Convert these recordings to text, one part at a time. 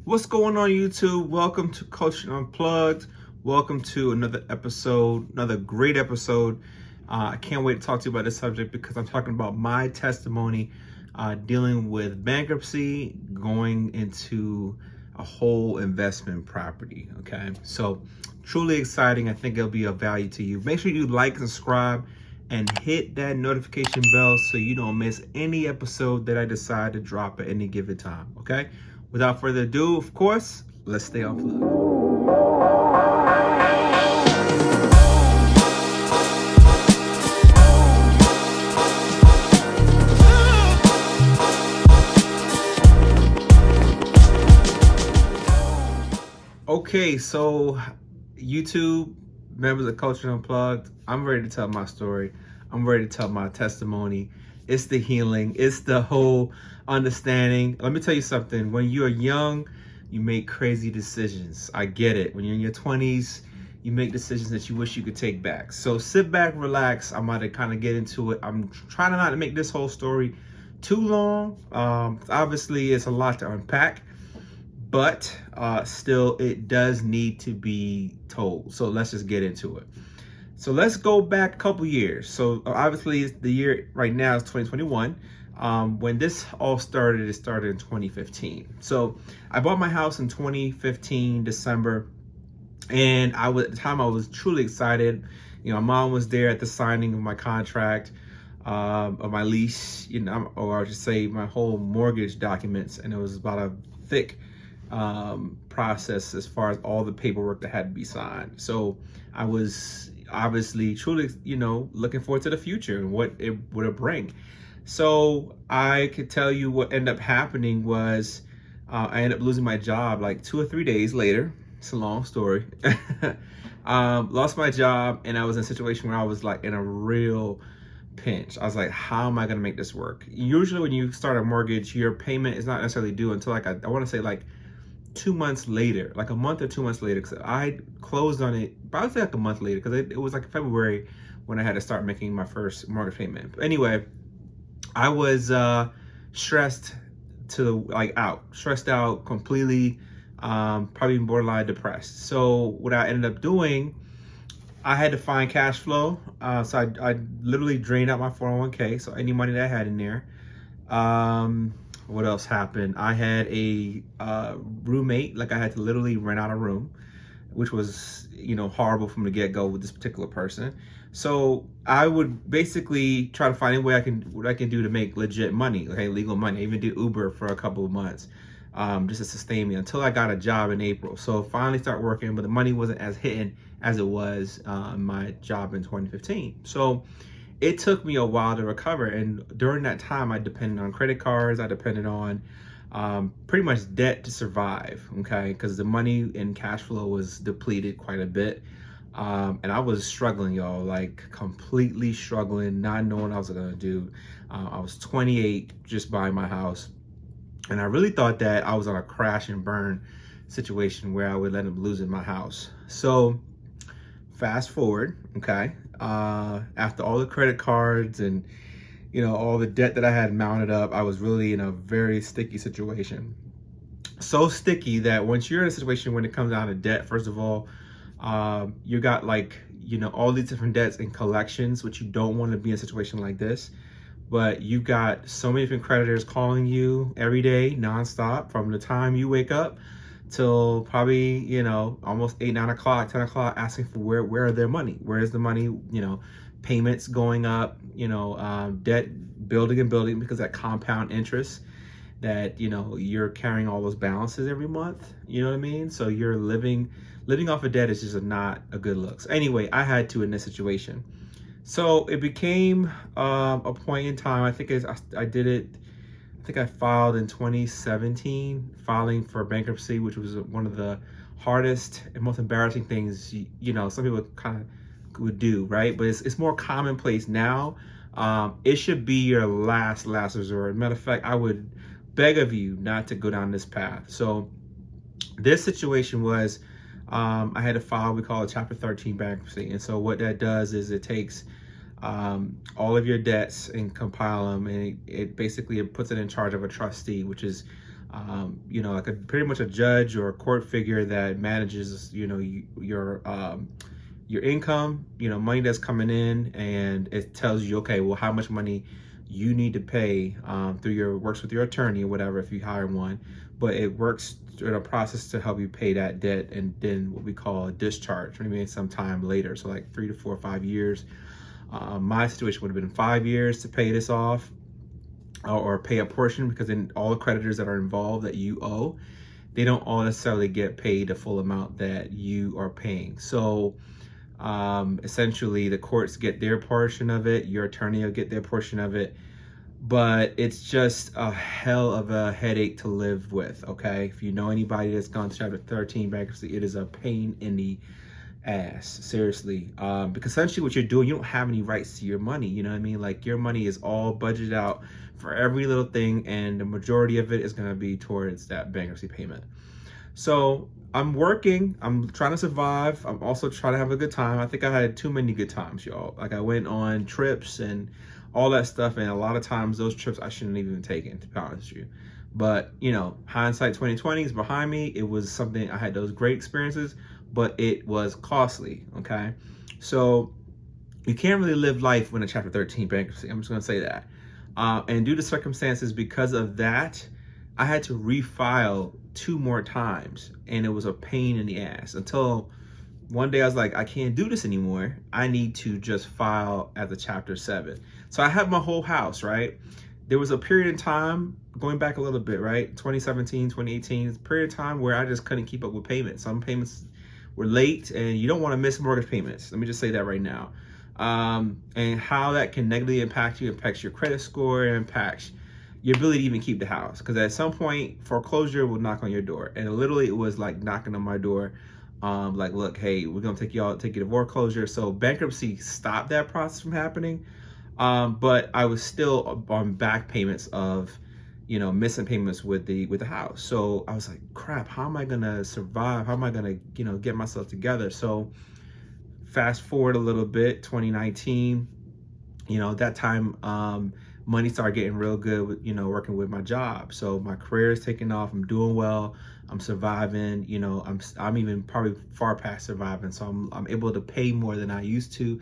What's going on, YouTube? Welcome to Coaching Unplugged. Welcome to another episode, another great episode. I can't wait to talk to you about this subject because I'm talking about my testimony dealing with bankruptcy, going into a whole investment property. Okay, so truly exciting. I think it'll be of value to you. Make sure you like, subscribe, and hit that notification bell so you don't miss any episode that I decide to drop at any given time. Okay. Without further ado, of course, let's stay unplugged. Okay, so YouTube, members of Culture Unplugged, I'm ready to tell my story. I'm ready to tell my testimony. It's the healing. It's the whole understanding. Let me tell you something. When you're young, you make crazy decisions. I get it. When you're in your 20s, you make decisions that you wish you could take back. So sit back, relax. I'm about to kind of get into it. I'm trying not to make this whole story too long. Obviously, it's a lot to unpack, but still, it does need to be told. So let's just get into it. So let's go back a couple years. So obviously the year right now is 2021. When this all started, it started in 2015. So I bought my house in 2015, December. And at the time I was truly excited. You know, my mom was there at the signing of my contract, of my lease, or I should say my whole mortgage documents. And it was about a thick process as far as all the paperwork that had to be signed. So I was obviously truly, looking forward to the future and what it would bring. So I could tell you what ended up happening was I ended up losing my job like 2 or 3 days later. It's a long story. Lost my job, and I was in a situation where I was like in a real pinch. I was like, how am I going to make this work? Usually when you start a mortgage, your payment is not necessarily due until like, I want to say like 2 months later, like a month or 2 months later, because I closed on it, but I would say like a month later, because it was like February when I had to start making my first mortgage payment. But anyway, I was stressed out completely, probably borderline depressed. So what I ended up doing, I had to find cash flow. So I literally drained out my 401k, so any money that I had in there. What else happened? I had a roommate. Like I had to literally rent out a room, which was, horrible from the get-go with this particular person. So I would basically try to find any way what I can do to make legit money, okay, legal money. I even did Uber for a couple of months, just to sustain me until I got a job in April. So finally started working, but the money wasn't as hitting as it was my job in 2015. So it took me a while to recover, and during that time I depended on credit cards. I depended on pretty much debt to survive, okay, because the money and cash flow was depleted quite a bit, and I was struggling, y'all, like completely struggling, not knowing what I was gonna do. I was 28, just buying my house, and I really thought that I was on a crash and burn situation where I would end up losing my house. So fast forward, okay, after all the credit cards and all the debt that I had mounted up, I was really in a very sticky situation. So sticky that once you're in a situation when it comes down to debt, first of all, you got all these different debts and collections, which you don't want to be in a situation like this. But you've got so many different creditors calling you every day, nonstop, from the time you wake up till probably, almost 8, 9 o'clock, 10 o'clock, asking for where are their money? Where is the money? Payments going up, debt building and building because that compound interest that, you're carrying all those balances every month. You know what I mean? So you're living off of debt is just not a good look. So anyway, I had to in this situation. So it became a point in time, I think I did it, I think I filed in 2017, filing for bankruptcy, which was one of the hardest and most embarrassing things, some people kind of would do, right? But it's more commonplace now. It should be your last resort. Matter of fact, I would beg of you not to go down this path. So this situation was, I had to file, we call it Chapter 13 bankruptcy. And so what that does is it takes all of your debts and compile them, and it basically puts it in charge of a trustee, which is like pretty much a judge or a court figure that manages, your income, money that's coming in, and it tells you, okay, well, how much money you need to pay works with your attorney or whatever if you hire one, but it works in a process to help you pay that debt, and then what we call a discharge, maybe some time later, so like 3 to 4 or 5 years. My situation would have been 5 years to pay this off, or pay a portion, because then all the creditors that are involved that you owe, they don't all necessarily get paid the full amount that you are paying. So essentially the courts get their portion of it, your attorney will get their portion of it, but it's just a hell of a headache to live with. Okay, if you know anybody that's gone to Chapter 13 bankruptcy, it is a pain in the ass, seriously. Because essentially what you're doing, you don't have any rights to your money, you know what I mean? Like, your money is all budgeted out for every little thing, and the majority of it is going to be towards that bankruptcy payment. So I'm working, I'm trying to survive, I'm also trying to have a good time. I think I had too many good times, y'all. Like, I went on trips and all that stuff, and a lot of times those trips I shouldn't even taken, to be honest with you. But hindsight 2020 is behind me. It was something, I had those great experiences, but it was costly. Okay, so you can't really live life when a Chapter 13 bankruptcy. I'm just going to say that. And due to circumstances, because of that, I had to refile 2 more times, and it was a pain in the ass, until one day I was like, I can't do this anymore. I need to just file as a Chapter 7. So I have my whole house, right? There was a period in time, going back a little bit, right? 2017, 2018, a period of time where I just couldn't keep up with payments. Some payments were late, and you don't want to miss mortgage payments. Let me just say that right now. And how that can negatively impact you, impacts your credit score, and impacts your ability to even keep the house. Because at some point, foreclosure will knock on your door. And literally, it was like knocking on my door. Like, look, hey, we're going to take you to foreclosure. So bankruptcy stopped that process from happening. But I was still on back payments of, missing payments with the house. So I was like, crap, how am I going to survive? How am I going to, get myself together? So fast forward a little bit, 2019, that time, money started getting real good with, working with my job. So my career is taking off. I'm doing well. I'm surviving. I'm even probably far past surviving. So I'm able to pay more than I used to,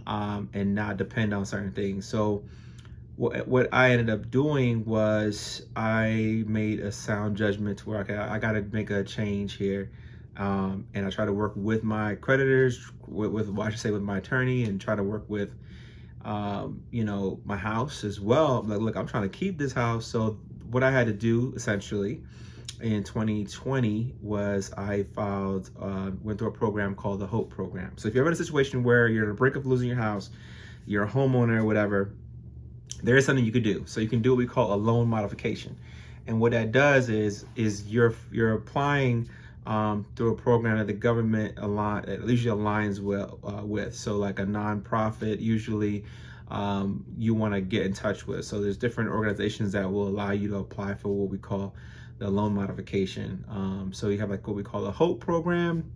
and not depend on certain things. So what I ended up doing was I made a sound judgment to where I got to make a change here. And I try to work with my creditors, with my attorney, and try to work with, my house as well. Like, look, I'm trying to keep this house. So what I had to do essentially in 2020 was I went through a program called the Hope Program. So if you're ever in a situation where you're on the brink of losing your house, you're a homeowner or whatever, there is something you could do. So you can do what we call a loan modification. And what that does is you're applying through a program that the government usually aligns with. So like a nonprofit, usually you want to get in touch with. So there's different organizations that will allow you to apply for what we call the loan modification. So you have like what we call the Hope Program.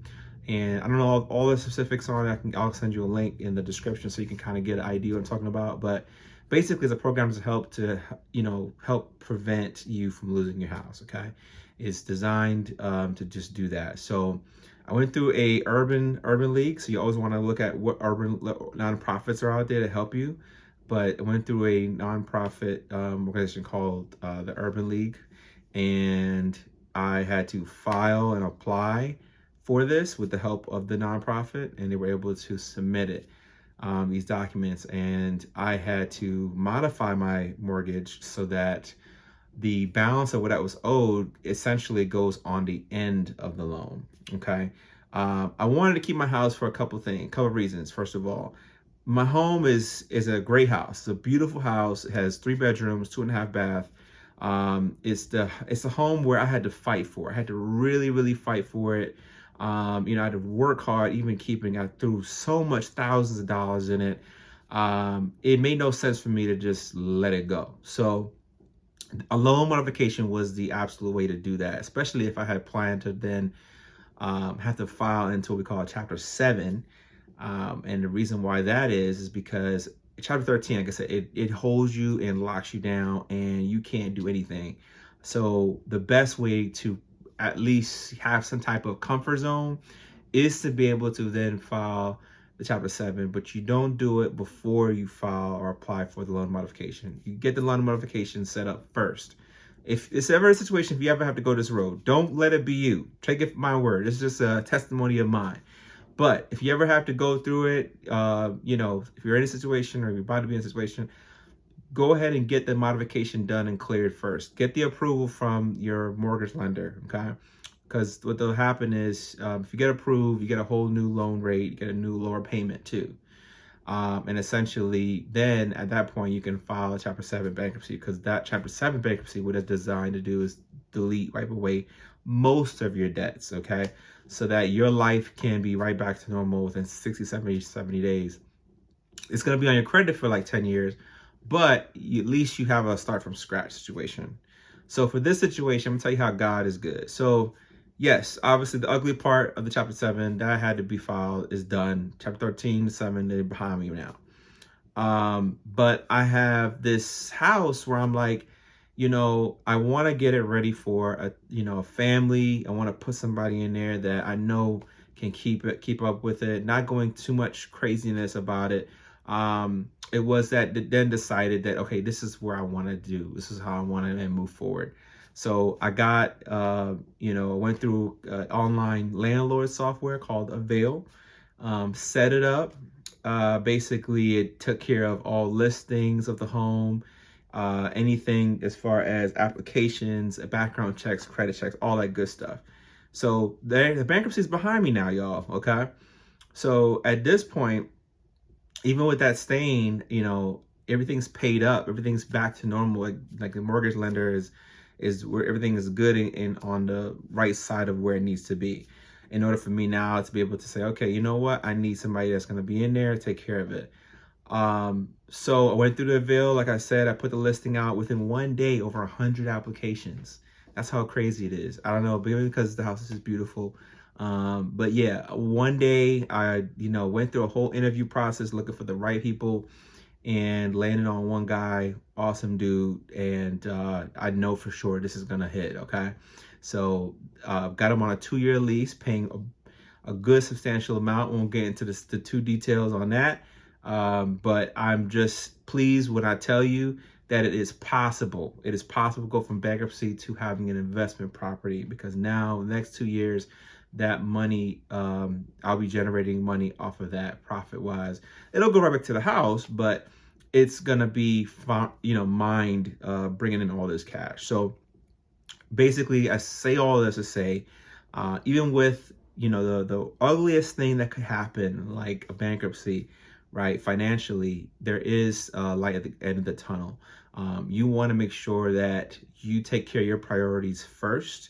And I don't know all the specifics on it. I'll send you a link in the description so you can kind of get an idea what I'm talking about. But basically, it's a program to help prevent you from losing your house. Okay, it's designed to just do that. So I went through a urban league. So you always want to look at what urban nonprofits are out there to help you. But I went through a nonprofit organization called the Urban League, and I had to file and apply for this with the help of the nonprofit, and they were able to submit it. These documents, and I had to modify my mortgage so that the balance of what I was owed essentially goes on the end of the loan. Okay. I wanted to keep my house for a couple of reasons. First of all, my home is a great house. It's a beautiful house. It has 3 bedrooms, 2.5 bath. It's the home where I had to fight for. I had to really, really fight for it. I had to work hard, even I threw so much thousands of dollars in it. It made no sense for me to just let it go. So a loan modification was the absolute way to do that, especially if I had planned to then have to file into what we call a Chapter 7. And the reason why that is because Chapter 13, like I said, it holds you and locks you down, and you can't do anything. So the best way to at least have some type of comfort zone is to be able to then file the Chapter 7, but you don't do it before you file or apply for the loan modification. You get the loan modification set up first. If it's ever a situation, if you ever have to go this road, don't let it be you. Take it for my word. It's just a testimony of mine. But if you ever have to go through it, if you're in a situation or you're about to be in a situation, go ahead and get the modification done and cleared first. Get the approval from your mortgage lender, okay? Because what will happen is if you get approved, you get a whole new loan rate, you get a new lower payment too. And essentially, then at that point, you can file a Chapter 7 bankruptcy, because that Chapter 7 bankruptcy, what it's designed to do is delete, wipe away most of your debts, okay? So that your life can be right back to normal within 60, 70 days. It's going to be on your credit for like 10 years, but at least you have a start from scratch situation. So for this situation, I'm going to tell you how God is good. So yes, obviously the ugly part of the Chapter 7 that had to be filed is done. Chapter 13, 7, they're behind me now. But I have this house where I'm like, I want to get it ready for a family. I want to put somebody in there that I know can keep up with it, not going too much craziness about it. It was that then decided that, okay, this is where I want to do. This is how I want to move forward. So I got, went through online landlord software called Avail, set it up. Basically, it took care of all listings of the home, anything as far as applications, background checks, credit checks, all that good stuff. So the bankruptcy is behind me now, y'all. Okay. So at this point, even with that stain, everything's paid up, everything's back to normal. Like the mortgage lender is where everything is good and on the right side of where it needs to be. In order for me now to be able to say, okay, you know what? I need somebody that's going to be in there, take care of it. So I went through the Avail. Like I said, I put the listing out within 1 day, over 100 applications. That's how crazy it is. I don't know, maybe because the house is just beautiful. But yeah, 1 day I, went through a whole interview process looking for the right people and landed on one guy, awesome dude. And I know for sure this is gonna hit, okay? So got him on a 2-year lease, paying a good substantial amount. Won't get into the two details on that. But I'm just pleased when I tell you that it is possible. It is possible to go from bankruptcy to having an investment property, because now the next 2 years, that money, I'll be generating money off of that profit wise. It'll go right back to the house, but it's gonna be, mined, bringing in all this cash. So basically, I say all this to say, even with, the ugliest thing that could happen, like a bankruptcy, right? Financially, there is light at the end of the tunnel. You want to make sure that you take care of your priorities first,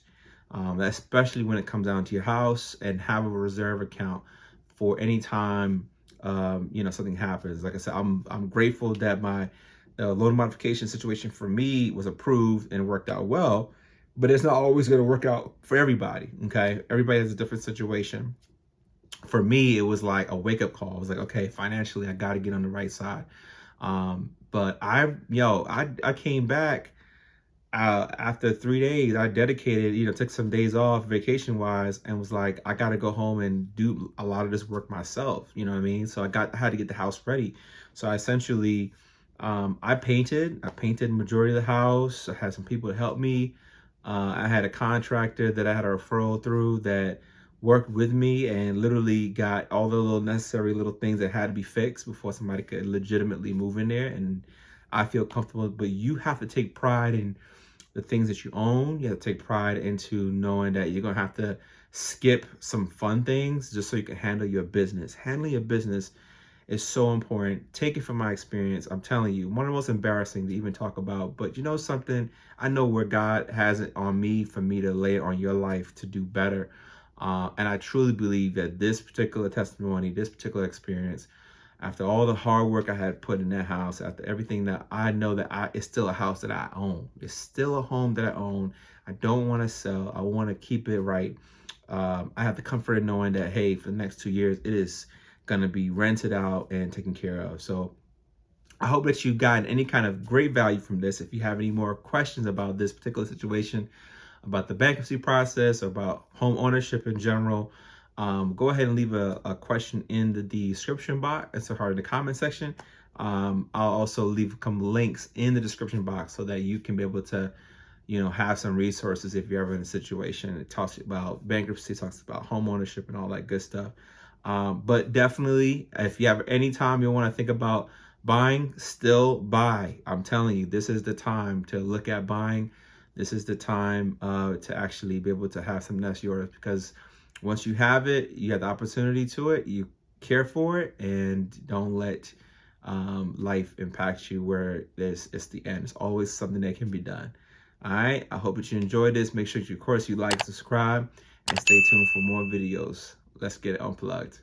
especially when it comes down to your house, and have a reserve account for any time, something happens. Like I said, I'm grateful that my loan modification situation for me was approved and worked out well, but it's not always going to work out for everybody. Okay. Everybody has a different situation. For me, it was like a wake up call. I was like, okay, financially, I got to get on the right side. But I came back after 3 days. I dedicated, took some days off vacation wise, and was like, I got to go home and do a lot of this work myself. You know what I mean? So I had to get the house ready. So I essentially, I painted majority of the house. I had some people to help me. I had a contractor that I had a referral through that worked with me and literally got all the little necessary little things that had to be fixed before somebody could legitimately move in there. And I feel comfortable, but you have to take pride in the things that you own. You have to take pride into knowing that you're going to have to skip some fun things just so you can handle your business. Handling your business is so important. Take it from my experience. I'm telling you, one of the most embarrassing to even talk about, but you know something, I know where God has it on me for me to lay it on your life to do better. And I truly believe that this particular testimony, this particular experience, after all the hard work I had put in that house, after everything that I know that it's still a house that I own. It's still a home that I own. I don't want to sell. I want to keep it right. I have the comfort of knowing that, hey, for the next 2 years, it is going to be rented out and taken care of. So I hope that you've gotten any kind of great value from this. If you have any more questions about this particular situation, about the bankruptcy process, or about home ownership in general, go ahead and leave a question in the description box, or in the comment section. I'll also leave some links in the description box so that you can be able to, have some resources if you're ever in a situation. It talks about bankruptcy, talks about home ownership and all that good stuff. But definitely, if you have any time you want to think about buying, still buy. I'm telling you, this is the time to look at buying. This is the time to actually be able to have something that's yours, because once you have it, you have the opportunity to it, you care for it, and don't let life impact you where it's the end. It's always something that can be done. All right, I hope that you enjoyed this. Make sure you, of course, you like, subscribe, and stay tuned for more videos. Let's get it unplugged.